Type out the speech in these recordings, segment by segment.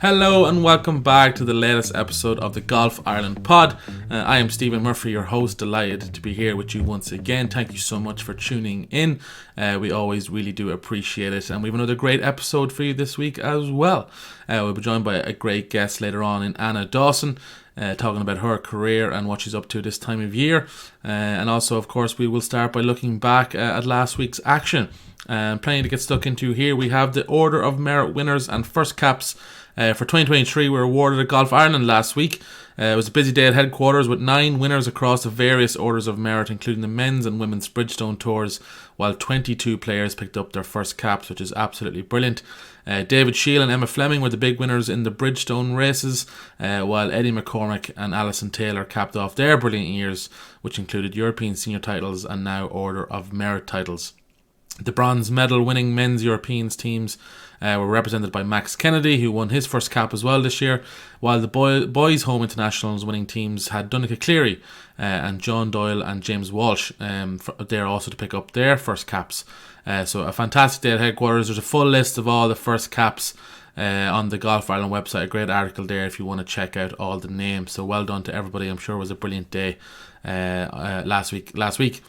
Hello and welcome back to the latest episode of the Golf Ireland pod. I am Stephen Murphy, your host. Delighted to be here with you once again. Thank you so much for tuning in. We always really do appreciate it, and we have another great episode for you this week as well. We'll be joined by a great guest later on in Anna Dawson, talking about her career and what she's up to this time of year. And also, of course, we will start by looking back at last week's action. Plenty to get stuck into here. We have the Order of Merit winners and first caps for 2023 were awarded at Golf Ireland last week. It was a busy day at headquarters with 9 winners across the various Orders of Merit, including the men's and women's Bridgestone tours, while 22 players picked up their first caps, which is absolutely brilliant. David Shield and Emma Fleming were the big winners in the Bridgestone races, while Eddie McCormick and Alison Taylor capped off their brilliant years, which included European senior titles and now Order of Merit titles. The bronze medal winning men's Europeans teams were represented by Max Kennedy, who won his first cap as well this year, while the boys home internationals winning teams had Donncha Cleary and John Doyle and James Walsh there also to pick up their first caps. So a fantastic day at headquarters. There's a full list of all the first caps on the Golf Ireland website. A great article there if you want to check out all the names. So well done to everybody. I'm sure it was a brilliant day last week.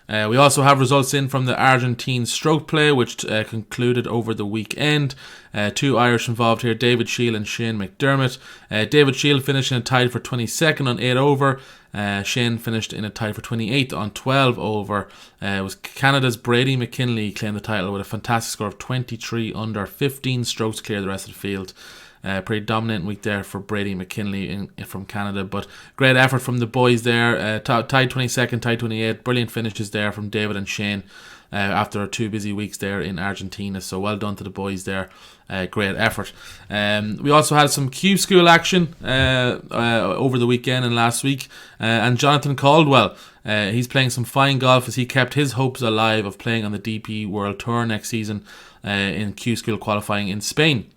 We also have results in from the Argentine stroke play, which concluded over the weekend. 2 Irish involved here, David Shield and Shane McDermott. David Shield finished in a tie for 22nd on 8 over. Shane finished in a tie for 28th on 12 over. It was Canada's Brady McKinley claimed the title with a fantastic score of 23 under, 15 strokes clear the rest of the field. Pretty dominant week there for Brady McKinley from Canada, but great effort from the boys there. Tied 22nd, tied 28th. Brilliant finishes there from David and Shane after 2 busy weeks there in Argentina. So well done to the boys there. Great effort. We also had some Q School action over the weekend and last week. And Jonathan Caldwell, he's playing some fine golf as he kept his hopes alive of playing on the DP World Tour next season in Q School qualifying in Spain.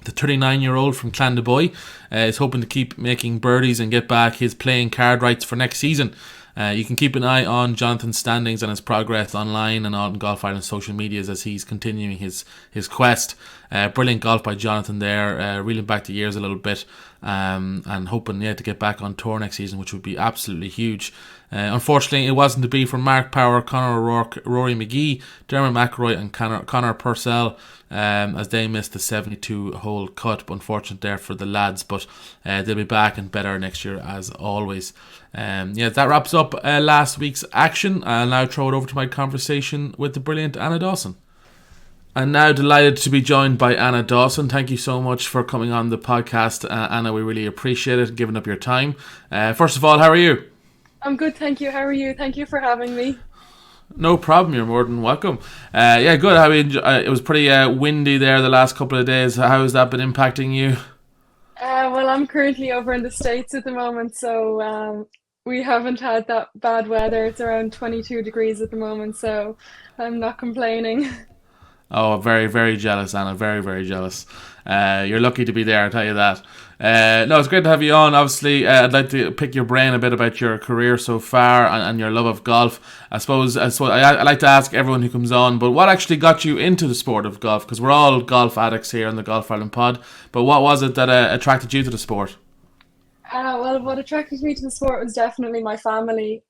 The 39-year-old from Clandeboy is hoping to keep making birdies and get back his playing card rights for next season. You can keep an eye on Jonathan's standings and his progress online and on Golf Ireland's social medias as he's continuing his quest. Brilliant golf by Jonathan there, reeling back the years a little bit and hoping to get back on tour next season, which would be absolutely huge. Unfortunately, it wasn't to be for Mark Power, Conor O'Rourke, Rory McGee, Dermot McIlroy and Conor Purcell as they missed the 72-hole cut. Unfortunate there for the lads, but they'll be back and better next year as always. That wraps up last week's action. I'll now throw it over to my conversation with the brilliant Anna Dawson. I'm now delighted to be joined by Anna Dawson. Thank you so much for coming on the podcast, Anna. We really appreciate it, giving up your time. First of all, how are you? I'm good, thank you. How are you? Thank you for having me. No problem, you're more than welcome. Good. I mean, it was pretty windy there the last couple of days. How has that been impacting you? Well, I'm currently over in the States at the moment, so we haven't had that bad weather. It's around 22 degrees at the moment, so I'm not complaining. Oh, very, very jealous, Anna. Very, very jealous. You're lucky to be there, I'll tell you that. No, it's great to have you on. Obviously, I'd like to pick your brain a bit about your career so far and your love of golf. I like to ask everyone who comes on, but what actually got you into the sport of golf? Because we're all golf addicts here on the Golf Ireland pod. But what was it that attracted you to the sport? Well, what attracted me to the sport was definitely my family.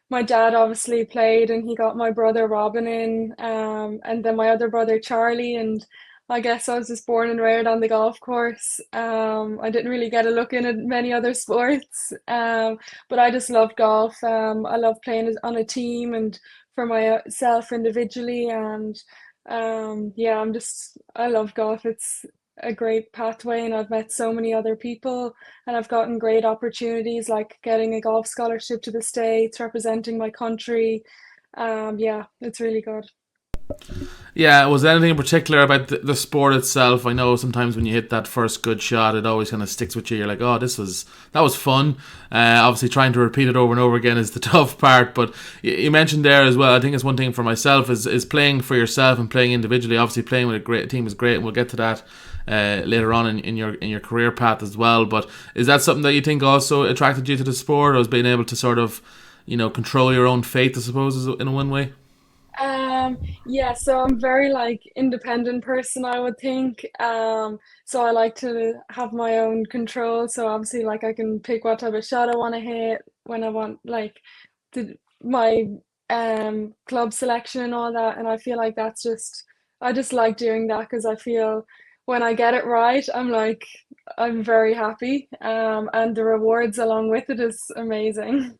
My dad obviously played and he got my brother Robin in, and then my other brother Charlie, and I guess I was just born and reared on the golf course. I didn't really get a look in at many other sports, but I just loved golf. I love playing on a team and for myself individually, and I love golf. It's a great pathway, and I've met so many other people, and I've gotten great opportunities like getting a golf scholarship to the States, representing my country. It's really good. Yeah, was there anything in particular about the sport itself? I know sometimes when you hit that first good shot, it always kind of sticks with you. You're like, oh, that was fun. Obviously, trying to repeat it over and over again is the tough part. But you mentioned there as well, I think it's one thing for myself is playing for yourself and playing individually. Obviously, playing with a great team is great, and we'll get to that later on in your career path as well. But is that something that you think also attracted you to the sport, or was being able to sort of, control your own fate, I suppose, is in one way? Yeah, so I'm very like independent person, I would think. So I like to have my own control. So obviously, like I can pick what type of shot I want to hit when I want, like my club selection and all that. And I feel like I just like doing that because I feel when I get it right, I'm very happy. And the rewards along with it is amazing.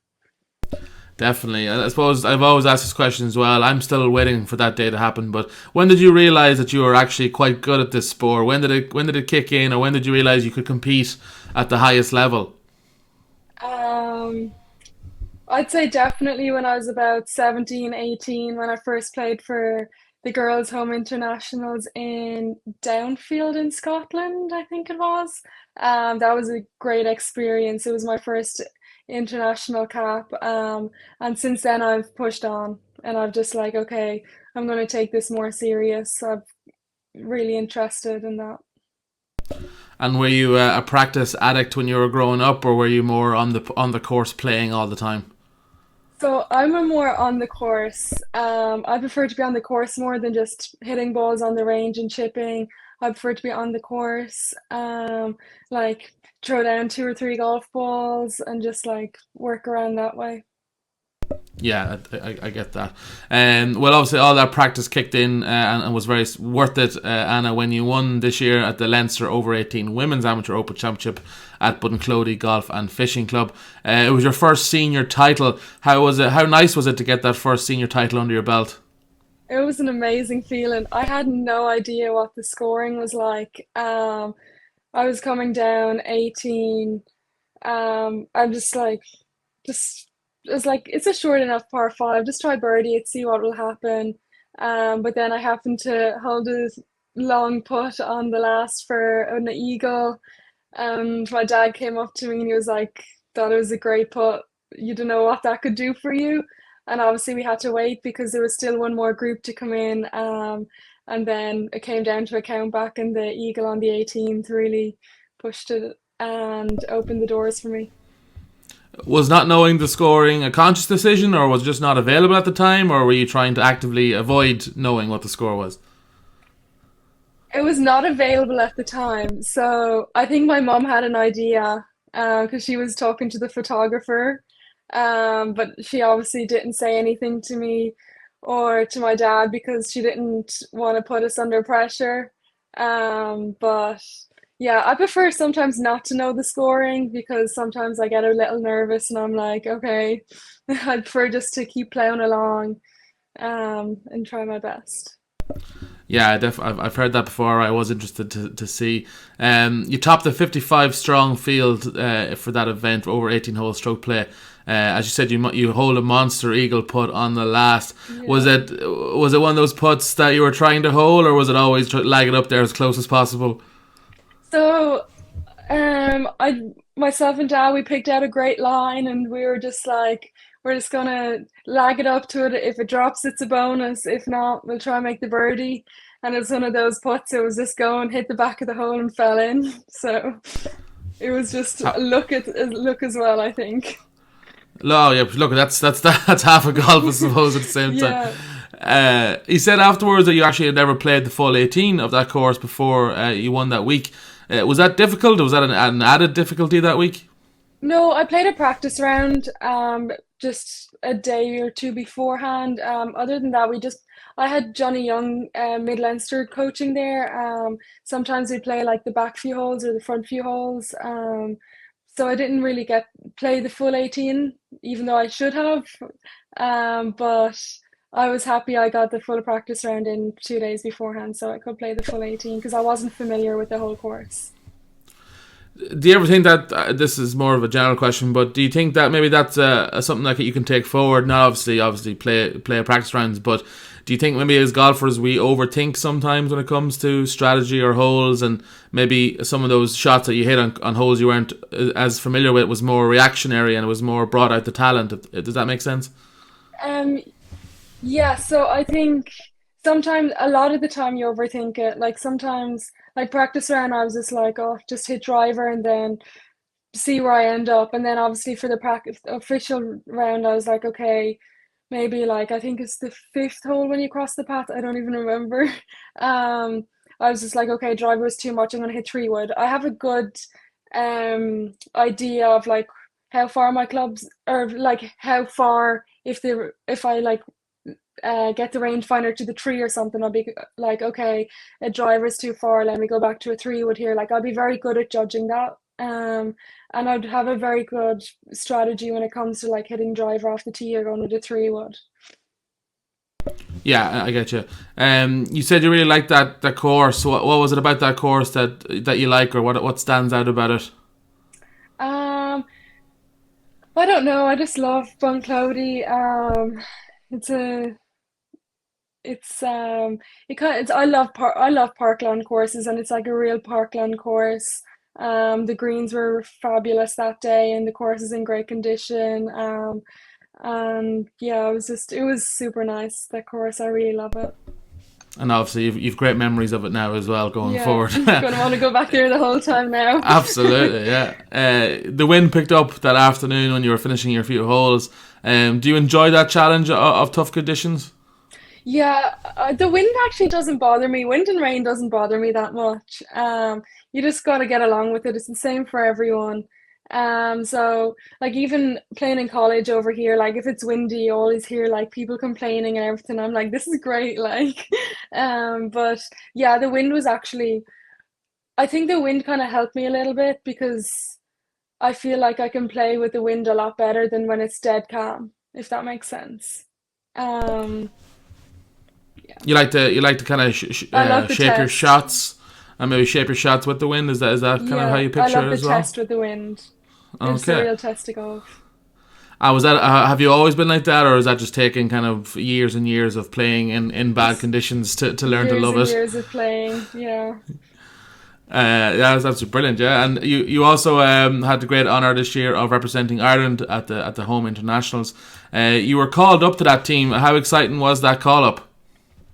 Definitely. I suppose I've always asked this question as well. I'm still waiting for that day to happen. But when did you realize that you were actually quite good at this sport? When did it kick in, or when did you realize you could compete at the highest level? Um, I'd say definitely when I was about 17, 18, when I first played for the Girls' Home Internationals in Downfield in Scotland, I think it was. That was a great experience. It was my first international cap. And since then I've pushed on and I've just like, okay, I'm going to take this more serious. I'm really interested in that. And were you a practice addict when you were growing up, or were you more on the course playing all the time? So I'm a more on the course. I prefer to be on the course more than just hitting balls on the range and chipping. I prefer to be on the course, like throw down two or three golf balls and just like work around that way. Yeah, I get that. Well, obviously, all that practice kicked in and was very worth it, Anna, when you won this year at the Leinster Over 18 Women's Amateur Open Championship at Bunclody Golf and Fishing Club. It was your first senior title. How was it? How nice was it to get that first senior title under your belt? It was an amazing feeling. I had no idea what the scoring was like. I was coming down 18. I'm just like, just it was like it's a short enough par five. Just try birdie it, see what will happen. But then I happened to hold a long putt on the last for an eagle. And my dad came up to me and he was like, "Thought it was a great putt. You don't know what that could do for you." And obviously we had to wait because there was still one more group to come in. And then it came down to a count back, and the eagle on the 18th really pushed it and opened the doors for me. Was not knowing the scoring a conscious decision, or was it just not available at the time, or were you trying to actively avoid knowing what the score was? It was not available at the time, so I think my mom had an idea because she was talking to the photographer, but she obviously didn't say anything to me or to my dad because she didn't want to put us under pressure. But yeah, I prefer sometimes not to know the scoring because sometimes I get a little nervous and I'm like, okay, I prefer just to keep playing along and try my best. Yeah, I've heard that before. I was interested to see. You topped the 55 strong field for that event, over 18 hole stroke play. As you said, you hold a monster eagle putt on the last. Was Yeah. it one of those putts that you were trying to hold, or was it always lag it up there as close as possible? So I myself and Dad we picked out a great line and we were just like we're just gonna lag it up to it. If it drops, it's a bonus. If not, we'll try and make the birdie. And it's one of those putts. It was just going, hit the back of the hole and fell in. So it was just Ha- a look as well, I think. No, yeah, look, that's half a golf, I suppose. At the same time, Yeah. he said afterwards that you actually had never played the full 18 of that course before you won that week. Was that difficult? Was that an added difficulty that week? No, I played a practice round just a day or two beforehand. Other than that, I had Johnny Young mid Leinster coaching there. Sometimes we play like the back few holes or the front few holes. So I didn't really get play the full 18, even though I should have. But I was happy I got the full practice round in 2 days beforehand, so I could play the full 18 because I wasn't familiar with the whole course. Do you ever think that this is more of a general question, but do you think that maybe that's something that you can take forward? Not obviously play a practice rounds, but do you think maybe as golfers we overthink sometimes when it comes to strategy or holes, and maybe some of those shots that you hit on holes you weren't as familiar with was more reactionary and it was more brought out the talent? Does that make sense? Um, Yeah, so I think sometimes, a lot of the time, you overthink it. Like sometimes, like practice round, I was just like, oh, just hit driver and then see where I end up. And then obviously for the practice official round, I was like, okay, maybe like I think it's the fifth hole when you cross the path. I don't even remember. Um, I was just like, okay, driver was too much. I'm gonna hit three wood. I have a good idea of like how far my clubs or like how far if I like get the rangefinder to the tree or something, I'll be like, okay, a driver's too far. Let me go back to a three wood here. Like I'll be very good at judging that. And I'd have a very good strategy when it comes to like hitting driver off the tee or going with a three wood. Yeah, I get you. You said you really liked that course. What was it about that course that you like, or what stands out about it? Um, I don't know. I just love Bunclody. It's a it's it kind of, it's I love parkland courses, and it's like a real parkland course. The greens were fabulous that day and the course is in great condition. And yeah, it was super nice, that course. I really love it. And obviously, you've great memories of it now as well going Yeah, forward. gonna want to go back there the whole time now. Absolutely, yeah. The wind picked up that afternoon when you were finishing your few holes. Do you enjoy that challenge of tough conditions? Yeah, the wind actually doesn't bother me. Wind and rain doesn't bother me that much. You just got to get along with it. It's the same for everyone. So like even playing in college over here, like if it's windy, you always hear like people complaining and everything. I'm like, this is great. Like, but yeah, the wind was actually, I think the wind kind of helped me a little bit because I feel like I can play with the wind a lot better than when it's dead calm, if that makes sense. Um, yeah. You like to kind of I love the shape your test. shots and maybe shape your shots with the wind. Is that kind of how Yeah, you I picture love it the as well? test with the wind. It's the Okay. real test of golf. Was that have you always been like that, or is that just taking kind of years and years of playing in bad Just conditions to learn to years love and it? years of playing. Yeah. Yeah, that's brilliant. Yeah, and you also had the great honour this year of representing Ireland at the home internationals. You were called up to that team. How exciting was that call up?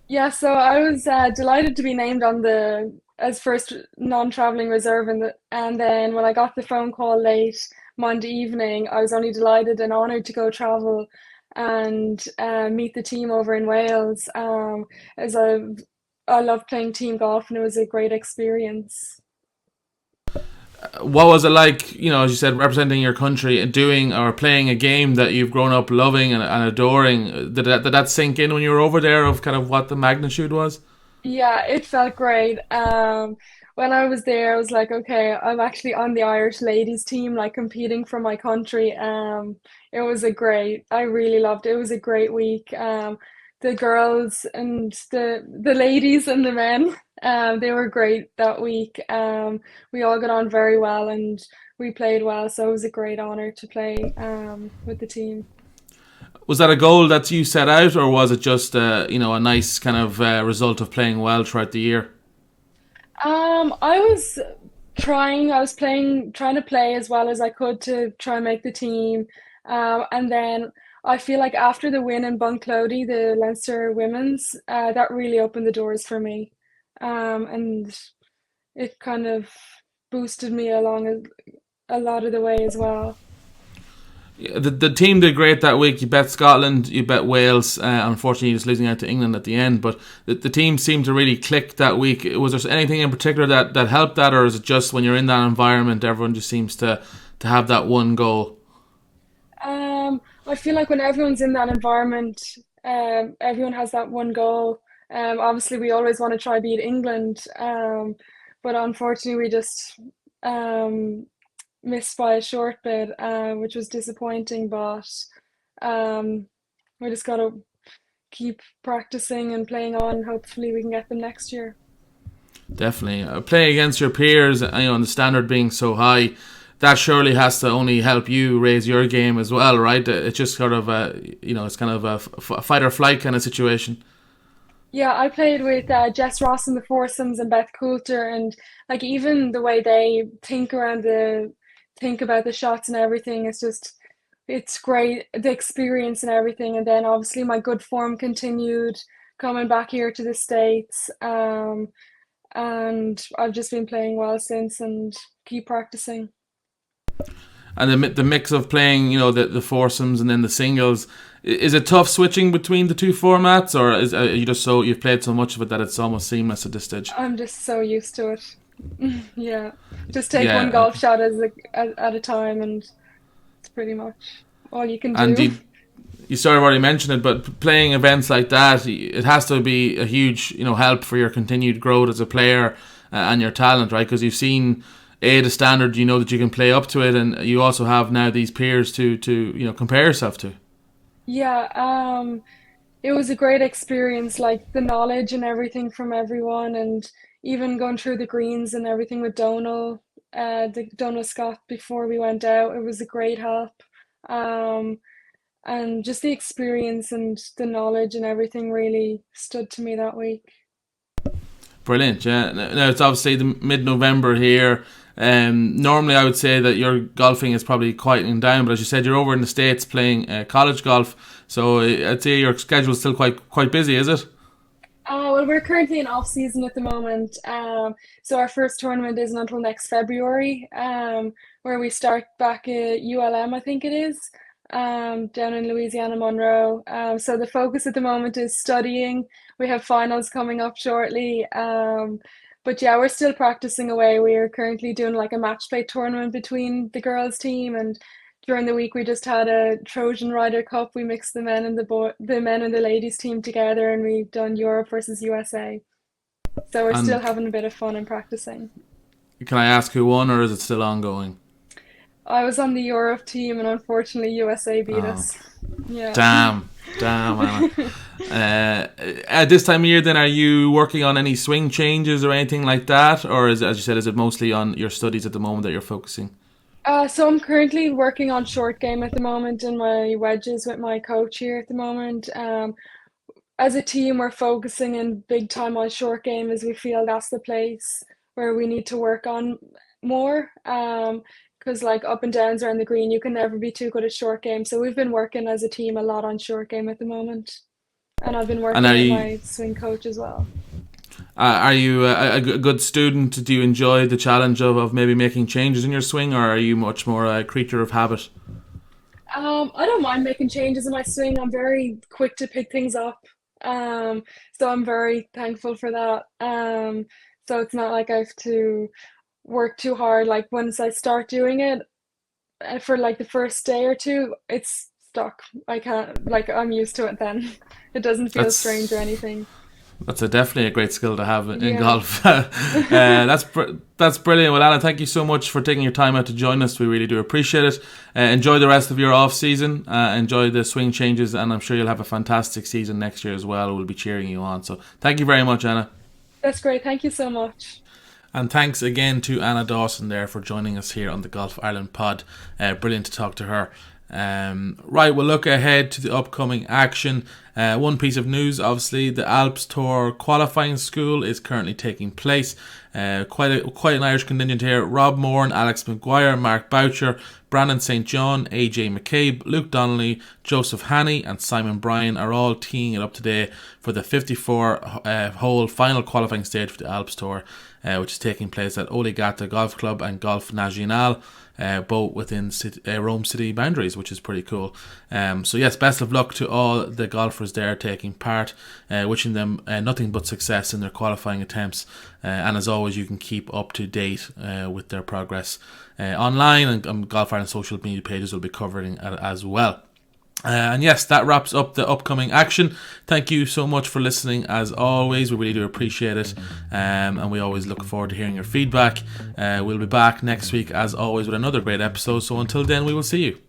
Yeah, so I was delighted to be named on the as first non-traveling reserve, and then when I got the phone call late Monday evening, I was only delighted and honoured to go travel and meet the team over in Wales. As I love playing team golf, and it was a great experience. What was it like? As you said, representing your country and doing or playing a game that you've grown up loving and adoring. Did that sink in when you were over there of kind of what the magnitude was? Yeah, it felt great. When I was there, I was like, okay, I'm actually on the Irish ladies team, like competing for my country. It was I really loved it. It was a great week. The girls and the ladies and the men, they were great that week. We all got on very well and we played well, so it was a great honor to play with the team. Was that a goal that you set out, or was it just a nice kind of result of playing well throughout the year? I was trying to play as well as I could to try and make the team. And then I feel like after the win in Bunclody, the Leinster women's, that really opened the doors for me. And it kind of boosted me along a lot of the way as well. The team did great that week. You bet Scotland, you bet Wales. Unfortunately, just losing out to England at the end. But the team seemed to really click that week. Was there anything in particular that helped that, or is it just when you're in that environment, everyone just seems to have that one goal? I feel like when everyone's in that environment, everyone has that one goal. Obviously, we always want to try beat England, but unfortunately, we just um, missed by a short bit, which was disappointing. But um, we just got to keep practicing and playing on. Hopefully, we can get them next year. Definitely. Playing against your peers, and the standard being so high, that surely has to only help you raise your game as well, right? It's just sort of it's kind of a fight or flight kind of situation. Yeah, I played with Jess Ross in the foursomes and Beth Coulter, and like even the way they think about the shots and everything, it's great, the experience and everything. And then obviously my good form continued coming back here to the States, and I've just been playing well since and keep practicing. And the mix of playing, the foursomes and then the singles, is it tough switching between the two formats, or are you just you've played so much of it that it's almost seamless at this stage? I'm just so used to it. Yeah, just take one Yeah, golf shot at a time, and it's pretty much all you can and do. you sort of already mentioned it, but playing events like that, it has to be a huge, help for your continued growth as a player and your talent, right? Because you've seen the standard, that you can play up to it, and you also have now these peers to compare yourself to. Yeah, it was a great experience, like the knowledge and everything from everyone, and even going through the greens and everything with Donal Scott before we went out. It was a great help. Um, and just the experience and the knowledge and everything really stood to me that week. Brilliant, yeah. Now it's obviously the mid-November here. Normally, I would say that your golfing is probably quieting down, but as you said, you're over in the States playing college golf, so I'd say your schedule is still quite busy, is it? Well, we're currently in off season at the moment. So our first tournament isn't until next February, where we start back at ULM, I think it is, down in Louisiana, Monroe. So the focus at the moment is studying. We have finals coming up shortly. But yeah, we're still practicing away. We are currently doing like a match play tournament between the girls' team, and during the week we just had a Trojan Ryder Cup. We mixed the men and the ladies team together, and we've done Europe versus USA. So we're still And having a bit of fun and practicing. can I ask who won, or is it still ongoing? I was on the Europe team, and unfortunately USA beat Oh, us. Yeah. damn, Anna. At this time of year, then, are you working on any swing changes or anything like that, or as you said, is it mostly on your studies at the moment that you're focusing? So I'm currently working on short game at the moment and my wedges with my coach here at the moment. As a team, we're focusing in big time on short game as we feel that's the place where we need to work on more. Because like up and downs around the green, you can never be too good at short game. So we've been working as a team a lot on short game at the moment, and I've been And working with my swing coach as well. are you a good student? Do you enjoy the challenge of maybe making changes in your swing, or are you much more a creature of habit? I don't mind making changes in my swing. I'm very quick to pick things up. So I'm very thankful for that. So it's not like I have to work too hard. Like once I start doing it, for like the first day or two, it's stuck. I can't, like I'm used to it then. It doesn't feel strange or That's anything. definitely a great skill to have in Yeah. golf. That's brilliant. Well, Anna, thank you so much for taking your time out to join us. We really do appreciate it. Enjoy the rest of your off season. Enjoy the swing changes, and I'm sure you'll have a fantastic season next year as well. We'll be cheering you on. So thank you very much, Anna. That's great. Thank you so much. And thanks again to Anna Dawson there for joining us here on the Golf Ireland pod. Brilliant to talk to her. Right, we'll look ahead to the upcoming action. One piece of news, obviously, the Alps Tour qualifying school is currently taking place. Quite an Irish contingent here. Rob Moore and Alex McGuire, Mark Boucher, Brandon St. John, AJ McCabe, Luke Donnelly, Joseph Hannay and Simon Bryan are all teeing it up today for the 54-hole final qualifying stage for the Alps Tour, which is taking place at Oligata Golf Club and Golf National, both within Rome city boundaries, which is pretty cool. So yes, best of luck to all the golfers there taking part, wishing them nothing but success in their qualifying attempts, and as always you can keep up to date with their progress online, and Golf Ireland social media pages will be covering it as well. And yes, that wraps up the upcoming action. Thank you so much for listening as always. We really do appreciate it, and we always look forward to hearing your feedback. We'll be back next week as always with another great episode, so until then we will see you.